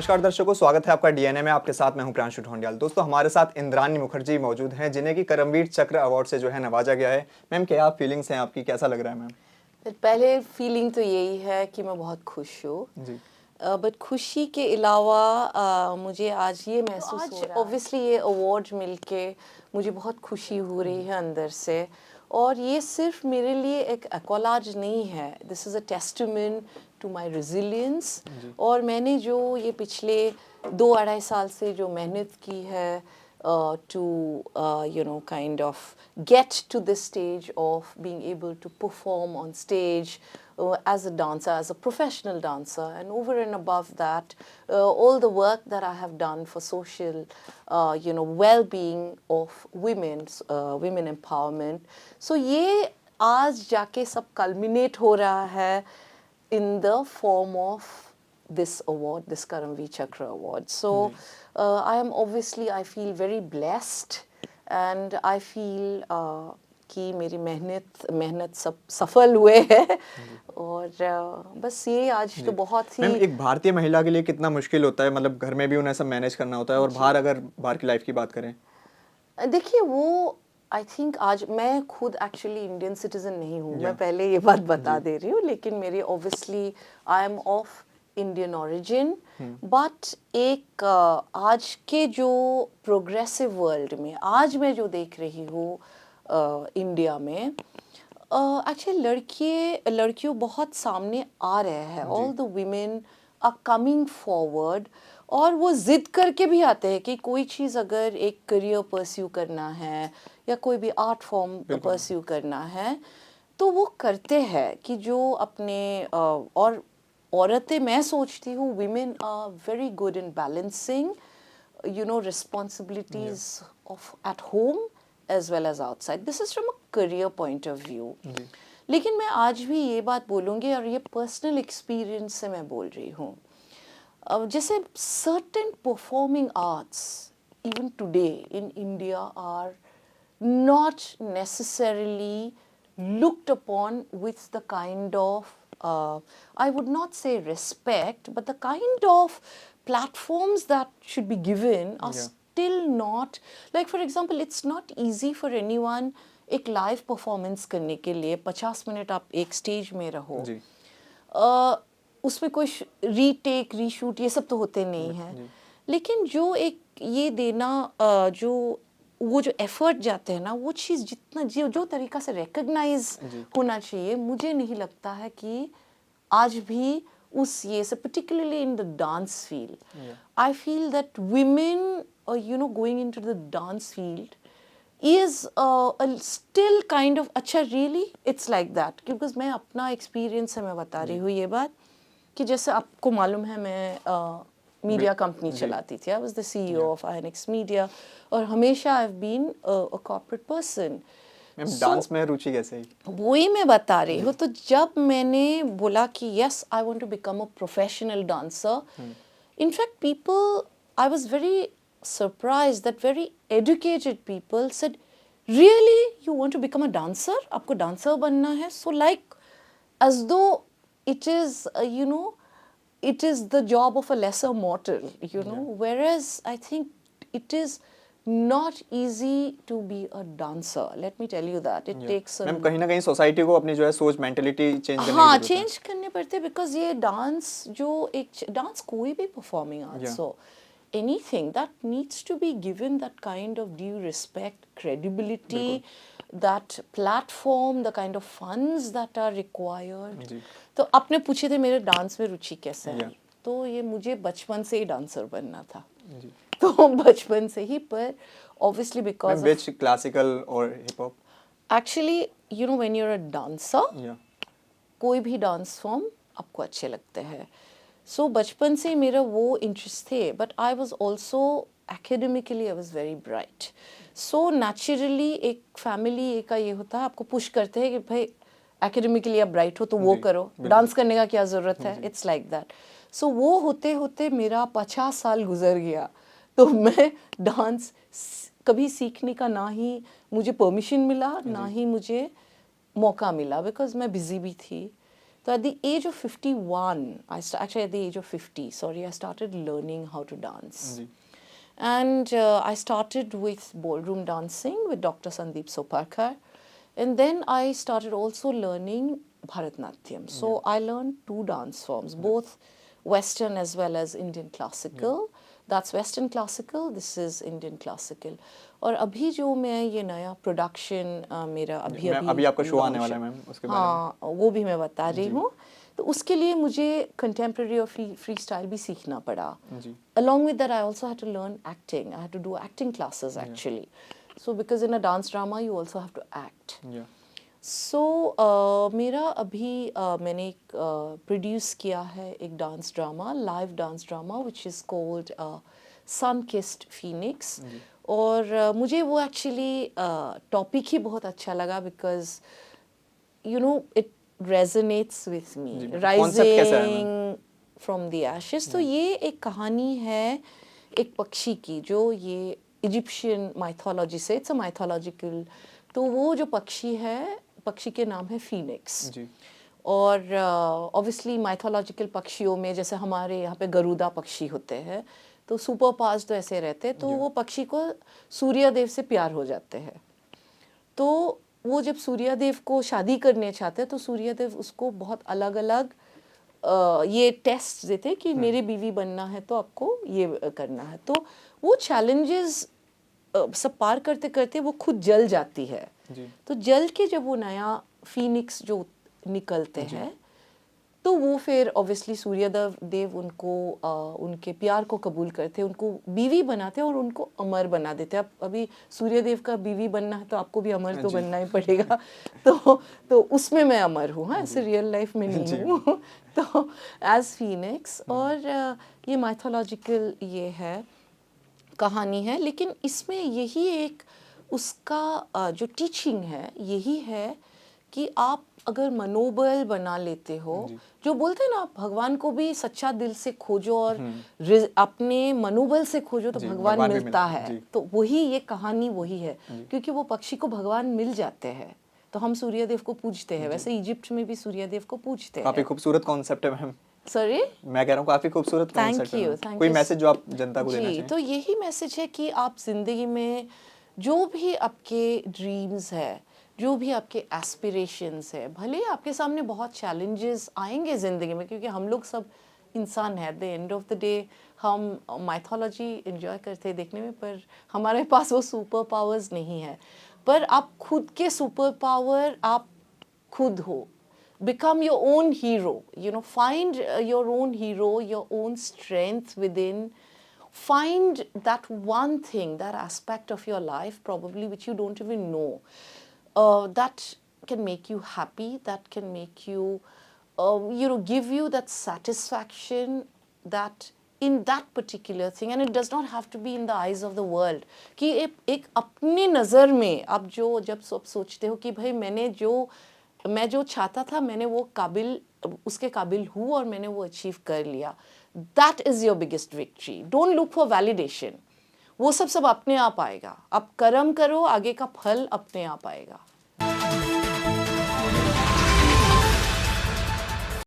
नमस्कार दर्शकों, स्वागत है आपका डीएनए में। आपके साथ मैं हूं प्रांशु ढोंडियाल। दोस्तों, हमारे साथ इंद्राणी मुखर्जी मौजूद हैं, जिन्हें कि करमवीर चक्र अवार्ड से जो है नवाजा गया है। मैम, क्या फीलिंग्स हैं आपकी, कैसा लग रहा है मैम? पहले फीलिंग तो यही है कि मैं बहुत खुश हूँ, जी बट खुशी के अलावा मुझे आज ये महसूस हो रहा है, ऑब्वियसली ये अवार्ड मिलके मुझे बहुत खुशी हो रही है अंदर से। और ये सिर्फ मेरे लिए एक एक्नॉलेज नहीं है, this is a testimony to my resilience. और मैंने जो ये पिछले 2-2.5 साल से जो मेहनत की है to kind of get to this stage of being able to perform on stage as a dancer, as a professional dancer, and over and above that, all the work that I have done for social well-being of women empowerment. So ये आज जाके सब culminate हो रहा है in the form of this award, this Karamveer Chakra award. So I feel very blessed, and I feel कि मेरी मेहनत सब सफल हुए है। और बस ये आज तो बहुत ही मैम, एक भारतीय महिला के लिए कितना मुश्किल होता है, मतलब घर में भी उन्हें सब मैनेज करना होता है और बाहर की लाइफ की बात करें। देखिए, वो आई थिंक आज मैं खुद एक्चुअली इंडियन सिटीजन नहीं हूँ, मैं पहले ये बात बता दे रही हूँ, लेकिन मेरी obviously I am of Indian origin. But एक आज के जो प्रोग्रेसिव वर्ल्ड में आज मैं जो देख रही हूँ इंडिया में, एक्चुअली लड़कियों बहुत सामने आ रहे हैं। All the women are coming forward, और वो जिद करके भी आते हैं कि कोई चीज़ अगर एक करियर परस्यू करना है या कोई भी आर्ट फॉर्म परस्यू करना है तो वो करते हैं कि जो अपने और औरतें, मैं सोचती हूँ women are very good in balancing responsibilities of at home as well as outside. This is from a career point of view. लेकिन मैं आज भी ये बात बोलूँगी, और ये पर्सनल एक्सपीरियंस से मैं बोल रही हूँ, जैसे certain performing arts even today in India are not necessarily looked upon with the kind of I would not say respect, but the kind of platforms that should be given are still not, like for example, it's not easy for anyone एक live performance करने के लिए 50 minute आप एक stage में रहो, उसमें कोई रीटेक रीशूट ये सब तो होते नहीं हैं, लेकिन जो एक ये देना जो वो जो एफर्ट जाते हैं ना, वो चीज़ जितना जो तरीका से रिकग्नाइज होना चाहिए, मुझे नहीं लगता है कि आज भी उस ये से, particularly in the dance field, I feel that women going into the dance field is still kind of अच्छा really it's like that, क्योंकि मैं अपना एक्सपीरियंस से मैं बता रही हूँ ये बात, कि जैसे आपको मालूम है मैं मीडिया कंपनी चलाती थी, I was the CEO of INX media, और हमेशा I have been a corporate person. Dance में रुचि कैसे ही? वही मैं बता रही हूँ। तो जब मैंने बोला कि yes I want to become a professional dancer, in fact people, I was very surprised that very educated people said, really you want to become a dancer, आपको डांसर बनना है? So like as though it is it is the job of a lesser mortal, whereas I think it is not easy to be a dancer, let me tell you that it takes ma'am, कहीं ना कहीं society को अपनी जो है सोच, mentality change करने की हाँ जरूरत है। चेंज करने पड़ते, बिकॉज ये डांस जो एक डांस कोई भी परफॉर्मिंग आर्ट्स हो, anything that needs to be given that kind of due respect, credibility, that platform, the kind of funds that are required. तो आपने पूछे थे मेरे डांस में रुचि कैसे है, तो ये मुझे बचपन से ही डांसर बनना था, तो बचपन से ही, पर obviously because which classical or hip hop? Actually, when you're a dancer, कोई भी डांस फॉर्म आपको अच्छे लगते हैं। सो बचपन से मेरा वो इंटरेस्ट थे, but I was also academically I was very bright. So naturally एक फैमिली का ये होता है, आपको पुश करते हैं कि भाई एकेडमिकली आप ब्राइट हो तो वो करो, डांस करने का क्या ज़रूरत है, इट्स लाइक दैट। सो वो होते होते मेरा 50 साल गुजर गया, तो मैं डांस कभी सीखने का ना ही मुझे परमिशन मिला, ना ही मुझे मौका मिला, बिकॉज मैं बिजी भी थी। So at the age of 51, actually at the age of 50, sorry, I started learning how to dance. Ji. And I started with ballroom dancing with Dr. Sandeep Soparkar. And then I started also learning Bharatnatyam. So I learned two dance forms, both Western as well as Indian classical. That's Western classical, this is Indian classical. और अभी जो मैं ये नया production मेरा अभी आपका show आने वाला है मैम, उसके बारे में हाँ वो भी मैं बता रही हूँ. तो उसके लिए मुझे कंटेम्प्रेरी और फ्री स्टाइल भी सीखना पड़ा. Along with that, I also had to learn acting. I had to do acting classes actually. So because in a dance drama, you also have to act. Yeah. So मेरा अभी मैंने एक produce किया है एक dance drama, live dance drama, which is called Sun-Kissed Phoenix. और मुझे वो एक्चुअली टॉपिक ही बहुत अच्छा लगा because you know it resonates with me, rising from the ashes. तो ये एक कहानी है एक पक्षी की जो ये इजिप्शियन माइथोलॉजी से, इट्स अ माइथोलॉजिकल. तो वो जो पक्षी है, पक्षी के नाम है फीनिक्स. और ऑब्वियसली माइथोलॉजिकल पक्षियों में जैसे हमारे यहाँ पे गरुड़ा पक्षी होते हैं, तो सुपर पावर्स तो ऐसे रहते हैं. तो वो पक्षी को सूर्यदेव से प्यार हो जाते हैं. तो वो जब सूर्यदेव को शादी करने चाहते हैं तो सूर्यदेव उसको बहुत अलग अलग ये टेस्ट देते हैं कि मेरी बीवी बनना है तो आपको ये करना है. तो वो चैलेंजेस सब पार करते करते वो खुद जल जाती है. तो जल के जब वो नया फीनिक्स जो निकलते हैं तो वो फिर ऑब्वियसली सूर्यदेव उनको उनके प्यार को कबूल करते हैं, उनको बीवी बनाते हैं और उनको अमर बना देते हैं. अब अभी सूर्यदेव का बीवी बनना है तो आपको भी अमर तो बनना ही पड़ेगा. तो उसमें मैं अमर हूँ, हाँ, ऐसे रियल लाइफ में नहीं हूँ. तो एज फीनिक्स. और ये माइथोलॉजिकल ये है कहानी है, लेकिन इसमें यही एक उसका जो टीचिंग है यही है कि आप अगर मनोबल बना लेते हो, जो बोलते हैं ना भगवान को भी सच्चा दिल से खोजो और अपने मनोबल से खोजो तो भगवान मिलता है. तो वही ये कहानी वही है, क्योंकि वो पक्षी को भगवान मिल जाते हैं. तो हम सूर्यदेव को पूजते हैं, वैसे इजिप्ट में भी सूर्यदेव को पूजते हैं. काफी खूबसूरत कॉन्सेप्ट है मैम. सॉरी, मैं कह रहा हूँ काफी खूबसूरत कॉन्सेप्ट है. कोई मैसेज जो आप जनता को देना चाहें? तो यही मैसेज है कि आप जिंदगी में जो भी आपके ड्रीम्स है, जो भी आपके एस्पिरेशंस है, भले ही आपके सामने बहुत चैलेंजेस आएंगे ज़िंदगी में, क्योंकि हम लोग सब इंसान हैं. At the end of the day हम माइथोलॉजी एंजॉय करते हैं देखने में, पर हमारे पास वो सुपर पावर्स नहीं है. पर आप खुद के सुपर पावर आप खुद हो. Become your own hero, you know, find your own hero, your own strength with in. Find that one thing, that aspect of your life probably which you don't even know. That can make you happy, that can make you, give you that satisfaction that in that particular thing, and it does not have to be in the eyes of the world. कि एक अपनी नज़र में आप जो जब सोचते हो कि भाई मैं जो चाहता था मैंने वो उसके काबिल हूँ और मैंने वो अचीव कर लिया. That is your biggest victory. Don't look for validation. वो सब अपने आप आएगा. आप कर्म करो, आगे का फल अपने आप आएगा.